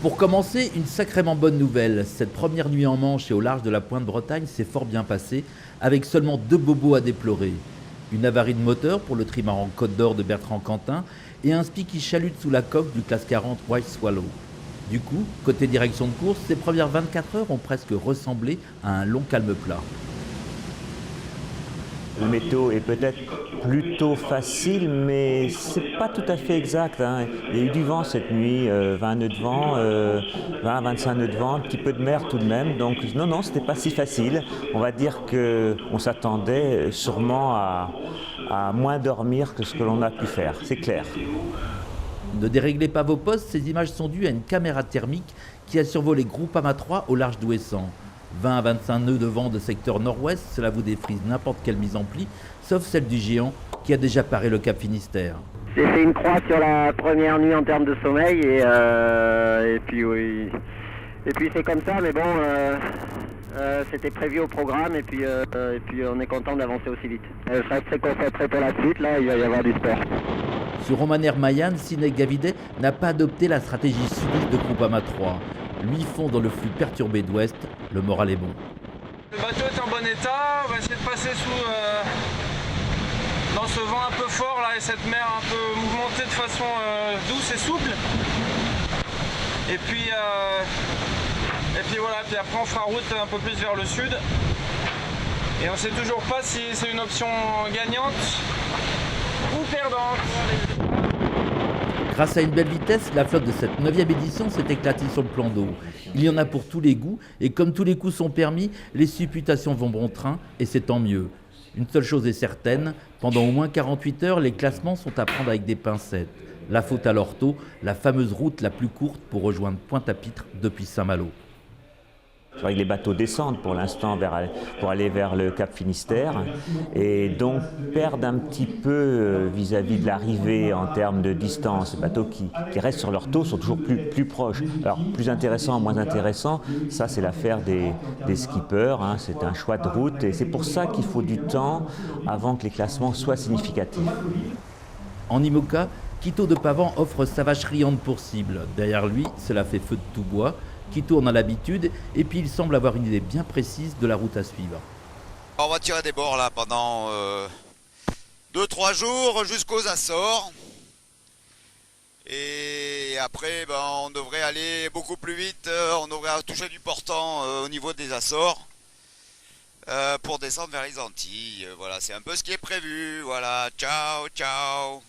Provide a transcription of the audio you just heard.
Pour commencer, une sacrément bonne nouvelle. Cette première nuit en Manche et au large de la Pointe-Bretagne s'est fort bien passée, avec seulement 2 bobos à déplorer. Une avarie de moteur pour le trimaran Côte d'Or de Bertrand Cantin et un spi qui chalute sous la coque du classe 40 White Swallow. Du coup, côté direction de course, ces premières 24 heures ont presque ressemblé à un long calme plat. Le météo est peut-être plutôt facile, mais c'est pas tout à fait exact, hein. Il y a eu du vent cette nuit, 20 nœuds de vent, 20-25 nœuds de vent, un petit peu de mer tout de même. Donc non, c'était pas si facile. On va dire qu'on s'attendait sûrement à moins dormir que ce que l'on a pu faire, c'est clair. Ne déréglez pas vos postes, ces images sont dues à une caméra thermique qui a survolé Groupama 3 au large d'Ouessant. 20 à 25 nœuds de vent de secteur nord-ouest, cela vous défrise n'importe quelle mise en pli, sauf celle du géant qui a déjà paré le Cap Finistère. J'ai fait une croix sur la première nuit en termes de sommeil et puis oui. Et puis c'est comme ça, mais bon, c'était prévu au programme et puis on est content d'avancer aussi vite. Je reste très concentré pour la suite, là il va y avoir du sport. Sur Romaner Mayan, Sinek Gavidet n'a pas adopté la stratégie sudiste de Groupama 3. Lui fond dans le flux perturbé d'ouest, le moral est bon. Le bateau est en bon état, on va essayer de passer dans ce vent un peu fort là et cette mer un peu mouvementée de façon douce et souple. Et puis voilà, puis après on fera route un peu plus vers le sud. Et on ne sait toujours pas si c'est une option gagnante ou perdante. Grâce à une belle vitesse, la flotte de cette 9e édition s'est éclatée sur le plan d'eau. Il y en a pour tous les goûts, et comme tous les coups sont permis, les supputations vont bon train, et c'est tant mieux. Une seule chose est certaine, pendant au moins 48 heures, les classements sont à prendre avec des pincettes. La faute à l'ortho, la fameuse route la plus courte pour rejoindre Pointe-à-Pitre depuis Saint-Malo. C'est vrai que les bateaux descendent pour l'instant pour aller vers le Cap Finistère et donc perdent un petit peu vis-à-vis de l'arrivée en termes de distance. Les bateaux qui restent sur leur taux sont toujours plus proches. Alors plus intéressant, moins intéressant, ça c'est l'affaire des skippers, hein. C'est un choix de route et c'est pour ça qu'il faut du temps avant que les classements soient significatifs. En IMOCA, Quito de Pavan offre sa vache riante pour cible. Derrière lui, cela fait feu de tout bois. Quito en a l'habitude et puis il semble avoir une idée bien précise de la route à suivre. On va tirer des bords là pendant 2-3 jours jusqu'aux Açores. Et après on devrait aller beaucoup plus vite, on devrait toucher du portant au niveau des Açores pour descendre vers les Antilles. Voilà, c'est un peu ce qui est prévu. Voilà, ciao, ciao.